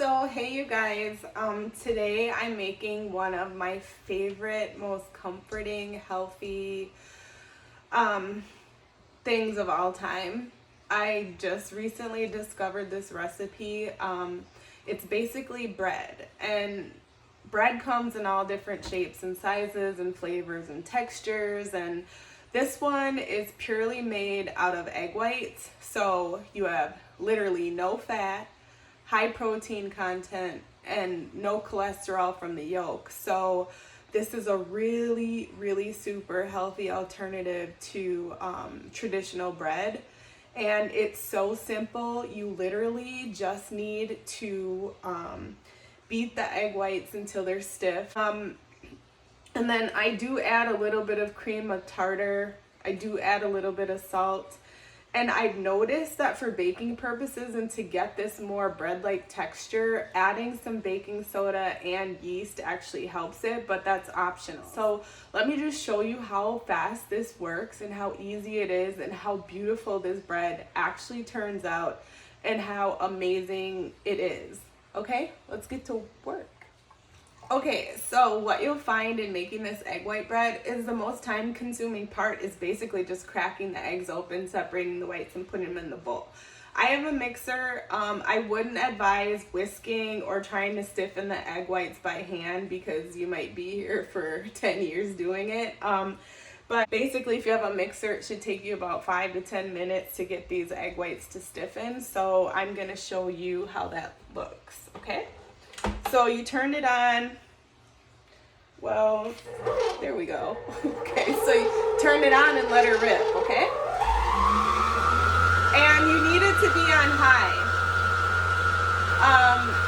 So hey you guys, today I'm making one of my favorite, most comforting, healthy things of all time. I just recently discovered this recipe. It's basically bread, and bread comes in all different shapes and sizes and flavors and textures, and this one is purely made out of egg whites. So you have literally no fat, high protein content, and no cholesterol from the yolk. So this is a really super healthy alternative to traditional bread. And it's so simple. You literally just need to beat the egg whites until they're stiff. And then I do add a little bit of cream of tartar. I do add a little bit of salt. And I've noticed that for baking purposes and to get this more bread-like texture, adding some baking soda and yeast actually helps it, but that's optional. So let me just show you how fast this works and how easy it is and how beautiful this bread actually turns out and how amazing it is. Okay, let's get to work. Okay, so what you'll find in making this egg white bread is the most time consuming part is basically just cracking the eggs open, separating the whites, and putting them in the bowl. I have a mixer. I wouldn't advise whisking or trying to stiffen the egg whites by hand because you might be here for 10 years doing it. But basically, if you have a mixer, it should take you about 5 to 10 minutes to get these egg whites to stiffen. So I'm going to show you how that looks, okay? So you turn it on. Well, there we go. Okay, so you turn it on and let her rip, okay? And you need it to be on high.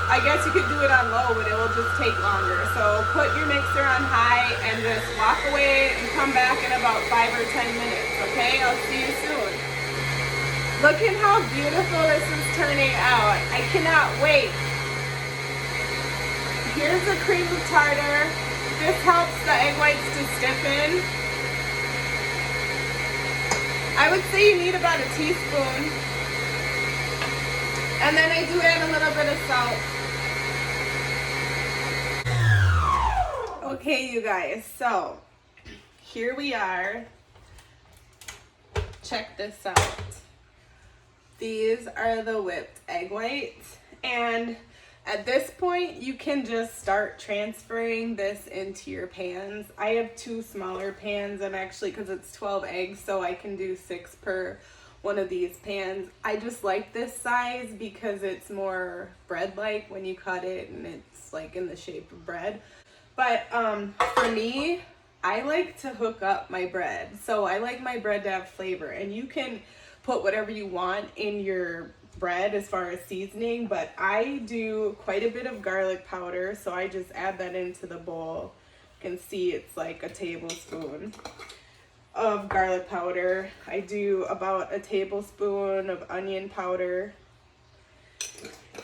I guess you could do it on low, but it will just take longer. So put your mixer on high and just walk away and come back in about 5 or 10 minutes, okay? I'll see you soon. Look at how beautiful this is turning out. I cannot wait. Here's the cream of tartar. This helps the egg whites to stiffen. I would say you need about a teaspoon. And then I do add a little bit of salt. Okay, you guys, so here we are. Check this out. These are the whipped egg whites, and at this point, you can just start transferring this into your pans. I have 2 smaller pans, and actually, because it's 12 eggs, so I can do 6 per one of these pans. I just like this size because it's more bread-like when you cut it, and it's like in the shape of bread. But for me, I like to hook up my bread. So I like my bread to have flavor, and you can put whatever you want in your bread as far as seasoning, but I do quite a bit of garlic powder, so I just add that into the bowl. You can see it's like a tablespoon of garlic powder. I do about a tablespoon of onion powder,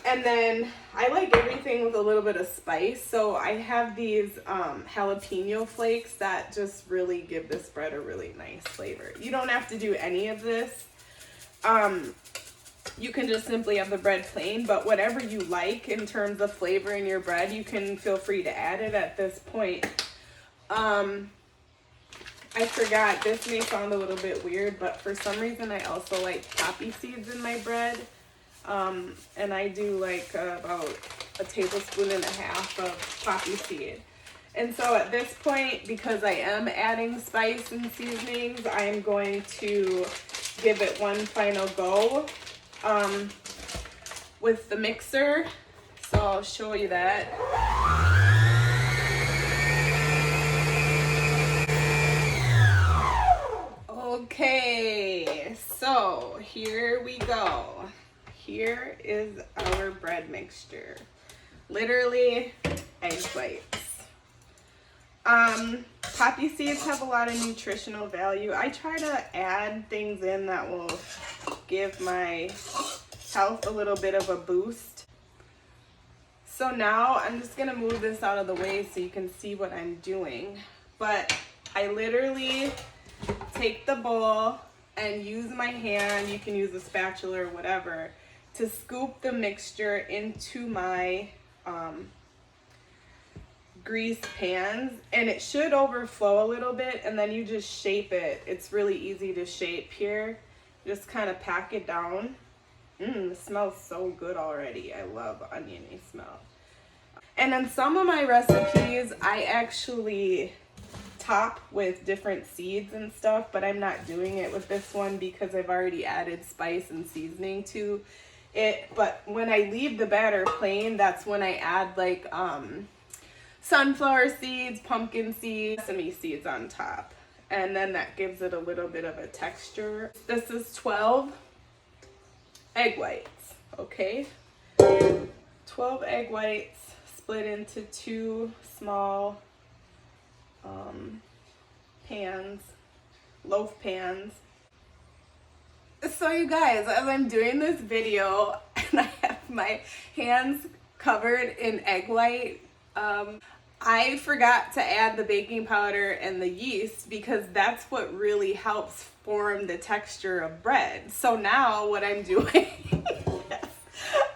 and then I like everything with a little bit of spice, so I have these jalapeno flakes that just really give this bread a really nice flavor. You don't have to do any of this. You can just simply have the bread plain, but whatever you like in terms of flavor in your bread, you can feel free to add it at this point. I forgot, this may sound a little bit weird, but for some reason I also like poppy seeds in my bread. And I do like about a tablespoon and a half of poppy seed. And so at this point, because I am adding spice and seasonings, I am going to give it one final go with the mixer. So I'll show you that. Okay, so here we go. Here is our bread mixture. Literally egg whites. Poppy seeds have a lot of nutritional value. I try to add things in that will give my health a little bit of a boost. So now I'm just gonna move this out of the way so you can see what I'm doing. But I literally take the bowl and use my hand, you can use a spatula or whatever, to to scoop the mixture into my grease pans, and it should overflow a little bit, and then you just shape it. It's really easy to shape here. Just kind of pack it down. It smells so good already. I love oniony smell. And then some of my recipes I actually top with different seeds and stuff, but I'm not doing it with this one because I've already added spice and seasoning to it. But when I leave the batter plain, that's when I add like sunflower seeds, pumpkin seeds, sesame seeds on top. And then that gives it a little bit of a texture. This is 12 egg whites, okay? 12 egg whites split into 2 small pans, loaf pans. So you guys, as I'm doing this video and I have my hands covered in egg white, I forgot to add the baking powder and the yeast because that's what really helps form the texture of bread. So now what I'm doing, yes,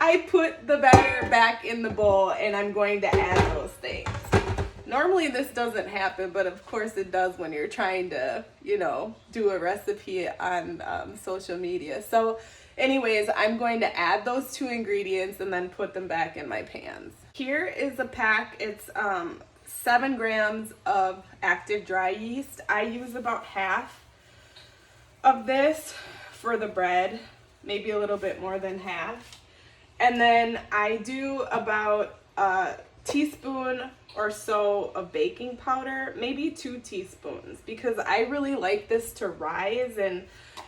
I put the batter back in the bowl and I'm going to add those things. Normally this doesn't happen, but of course it does when you're trying to, you know, do a recipe on social media. So anyways, I'm going to add those 2 ingredients and then put them back in my pans. Here is a pack. It's 7 grams of active dry yeast. I use about half of this for the bread, maybe a little bit more than half. And then I do about a teaspoon or so of baking powder, maybe 2 teaspoons, because I really like this to rise and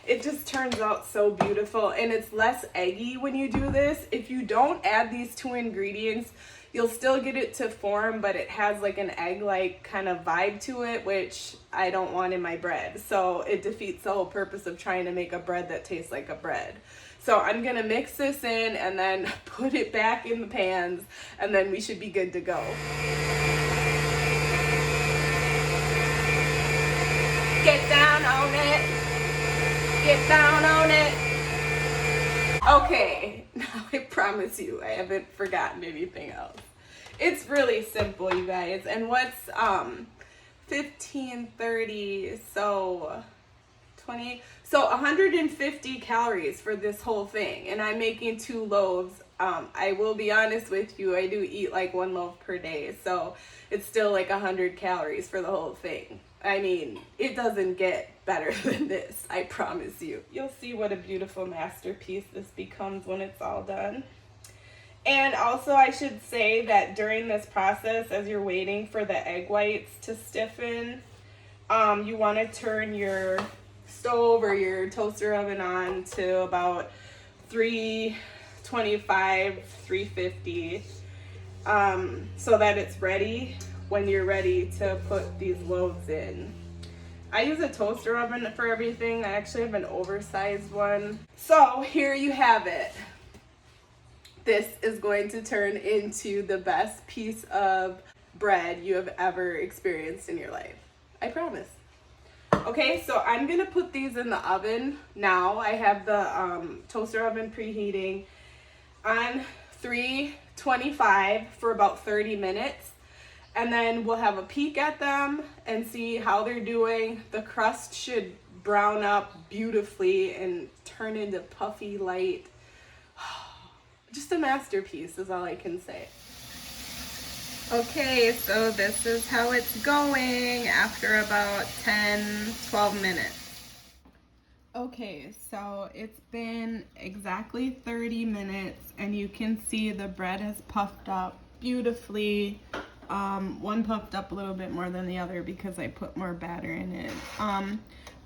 it just turns out so beautiful, and it's less eggy when you do this. If you don't add these 2 ingredients, you'll still get it to form, but it has like an egg-like kind of vibe to it, which I don't want in my bread. So it defeats the whole purpose of trying to make a bread that tastes like a bread. So I'm gonna mix this in and then put it back in the pans, and then we should be good to go. Get down on it. Get down on it. Okay, now I promise you I haven't forgotten anything else. It's really simple, you guys. And what's 15, 30, so 20, so 150 calories for this whole thing. And I'm making 2 loaves. I will be honest with you, I do eat like 1 loaf per day, so it's still like 100 calories for the whole thing. I mean, it doesn't get better than this, I promise you. You'll see what a beautiful masterpiece this becomes when it's all done. And also I should say that during this process, as you're waiting for the egg whites to stiffen, you want to turn your stove or your toaster oven on to about 325, 350, so that it's ready when you're ready to put these loaves in. I use a toaster oven for everything. I actually have an oversized one. So here you have it. This is going to turn into the best piece of bread you have ever experienced in your life. I promise. Okay, so I'm gonna put these in the oven now. I have the toaster oven preheating on 325 for about 30 minutes. And then we'll have a peek at them and see how they're doing. The crust should brown up beautifully and turn into puffy light. Just a masterpiece is all I can say. Okay, so this is how it's going after about 10, 12 minutes. Okay, so it's been exactly 30 minutes and you can see the bread has puffed up beautifully. One puffed up a little bit more than the other because I put more batter in it.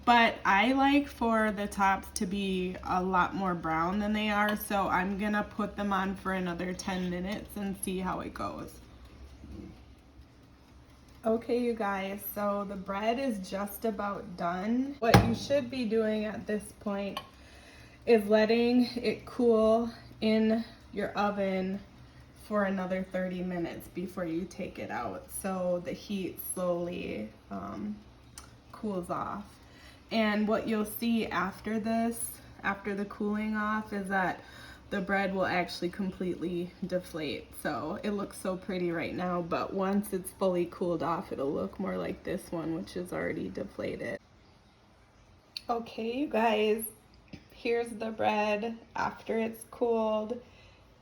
But I like for the tops to be a lot more brown than they are, so I'm gonna put them on for another 10 minutes and see how it goes. Okay, you guys, so the bread is just about done. What you should be doing at this point is letting it cool in your oven for another 30 minutes before you take it out, so the heat slowly cools off. And what you'll see after this, after the cooling off, is that the bread will actually completely deflate. So it looks so pretty right now, but once it's fully cooled off, it'll look more like this one, which is already deflated. Okay, you guys, here's the bread after it's cooled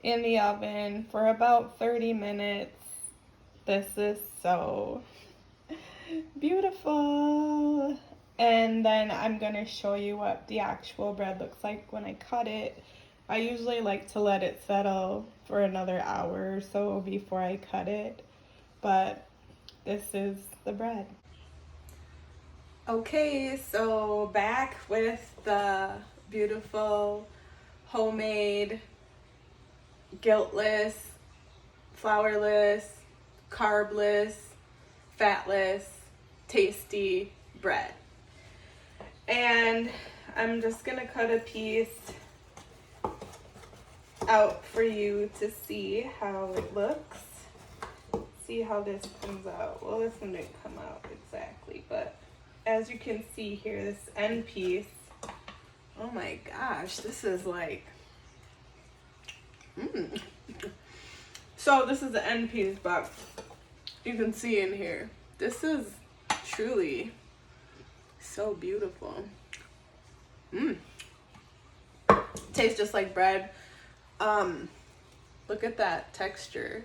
in the oven for about 30 minutes. This is so beautiful. And then I'm gonna show you what the actual bread looks like when I cut it. I usually like to let it settle for another hour or so before I cut it, but this is the bread. Okay, so back with the beautiful homemade, guiltless, flourless, carbless, fatless, tasty bread. And I'm just gonna cut a piece out for you to see how it looks. See how this comes out. Well, this one didn't come out exactly, but as you can see here, this end piece, oh my gosh, this is like, So this is the end piece, but you can see in here, this is truly so beautiful. Tastes just like bread. Look at that texture.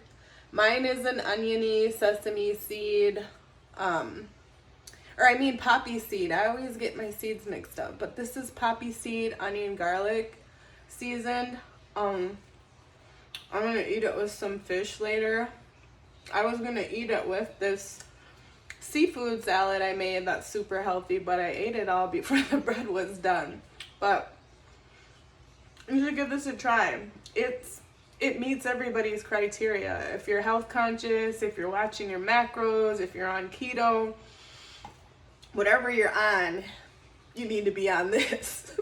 Mine is an oniony sesame seed, poppy seed. I always get my seeds mixed up, but this is poppy seed, onion, garlic seasoned. I'm gonna eat it with some fish later. I was gonna eat it with this seafood salad I made that's super healthy, but I ate it all before the bread was done. But you should give this a try. It meets everybody's criteria. If you're health conscious, if you're watching your macros, if you're on keto, whatever you're on, you need to be on this.